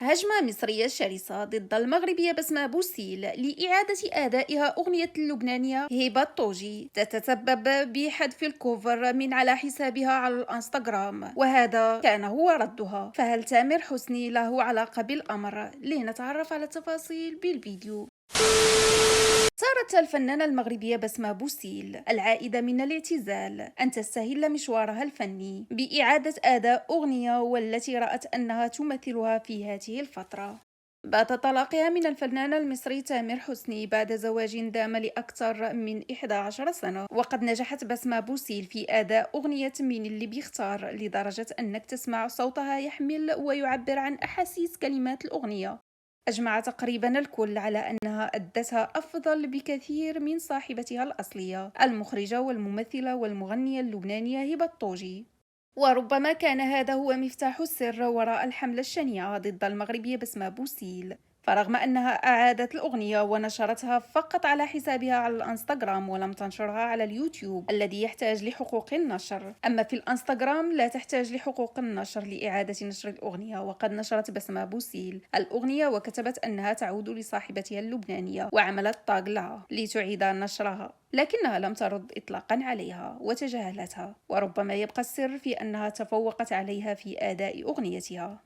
هجمة مصرية شرسة ضد المغربية بسمة بوسيل لإعادة أدائها أغنية اللبنانية هبة طوجي تتسبب بحذف الكوفر من على حسابها على الانستغرام، وهذا كان هو ردها. فهل تامر حسني له علاقة بالأمر؟ لنتعرف على التفاصيل بالفيديو. صارت الفنانة المغربية بسمة بوسيل العائدة من الاعتزال أن تستهل مشوارها الفني بإعادة أداء أغنية والتي رأت أنها تمثلها في هذه الفترة، بعد طلاقها من الفنان المصري تامر حسني بعد زواج دام لأكثر من 11 سنة. وقد نجحت بسمة بوسيل في أداء أغنية من اللي بيختار لدرجة أنك تسمع صوتها يحمل ويعبر عن أحاسيس كلمات الأغنية. أجمع تقريبا الكل على أنها أدتها أفضل بكثير من صاحبتها الأصلية المخرجة والممثلة والمغنية اللبنانية هبة طوجي. وربما كان هذا هو مفتاح السر وراء الحملة الشنيعة ضد المغربية بسمة بوسيل. فرغم أنها أعادت الأغنية ونشرتها فقط على حسابها على الانستغرام ولم تنشرها على اليوتيوب الذي يحتاج لحقوق النشر، أما في الانستغرام لا تحتاج لحقوق النشر لإعادة نشر الأغنية. وقد نشرت بسمة بوسيل الأغنية وكتبت أنها تعود لصاحبتها اللبنانية وعملت طاغ لها لتعيد نشرها، لكنها لم ترد إطلاقا عليها وتجاهلتها. وربما يبقى السر في أنها تفوقت عليها في أداء أغنيتها،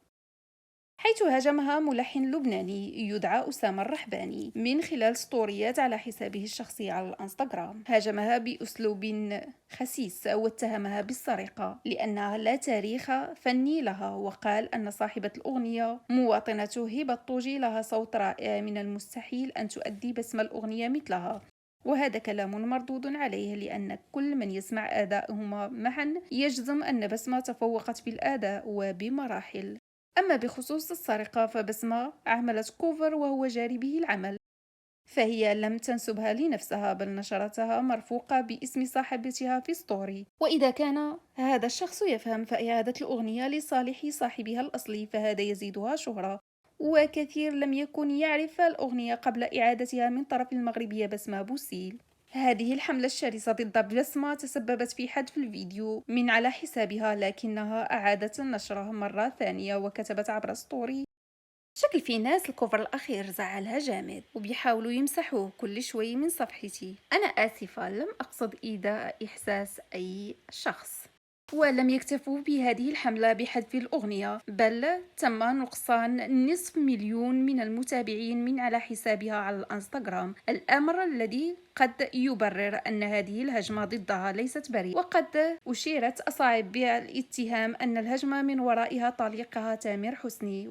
حيث هاجمها ملحن لبناني يدعى أسامة الرحباني من خلال ستوريات على حسابه الشخصي على الانستغرام. هاجمها بأسلوب خسيس واتهمها بالسرقة لأنها لا تاريخ فني لها، وقال أن صاحبة الأغنية مواطنة هبة طوجي لها صوت رائع، من المستحيل أن تؤدي بسمة الأغنية مثلها. وهذا كلام مردود عليه، لأن كل من يسمع آدائهما معا يجزم أن بسمة تفوقت بالأداء وبمراحل. أما بخصوص السرقة فبسمة عملت كوفر وهو جاري به العمل، فهي لم تنسبها لنفسها بل نشرتها مرفوقة باسم صاحبتها في ستوري. وإذا كان هذا الشخص يفهم فإعادة الأغنية لصالح صاحبها الأصلي فهذا يزيدها شهرة، وكثير لم يكن يعرف الأغنية قبل إعادتها من طرف المغربية بسمة بوسيل. هذه الحملة الشرسة ضد بسمة تسببت في حذف الفيديو من على حسابها، لكنها أعادت نشره مرة ثانية وكتبت عبر ستوري: شكل في ناس الكوفر الأخير زعلها جامد وبيحاولوا يمسحوه كل شوي من صفحتي. أنا آسفة، لم أقصد إيذاء إحساس أي شخص. ولم يكتفوا بهذه الحملة بحذف الأغنية، بل تم نقصان نصف مليون من المتابعين من على حسابها على الانستغرام، الأمر الذي قد يبرر أن هذه الهجمة ضدها ليست بريئة. وقد أشيرت أصابع الاتهام أن الهجمة من ورائها طليقها تامر حسني.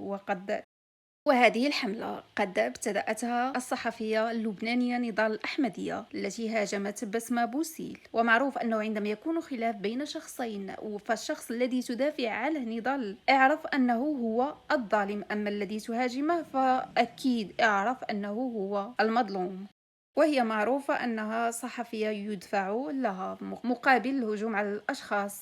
وهذه الحملة قد ابتدأتها الصحفية اللبنانية نضال الأحمدية التي هاجمت بسمة بوسيل. ومعروف أنه عندما يكون خلاف بين شخصين فالشخص الذي تدافع عنه نضال اعرف أنه هو الظالم، أما الذي تهاجمه فأكيد اعرف أنه هو المظلوم. وهي معروفة أنها صحفية يدفع لها مقابل الهجوم على الأشخاص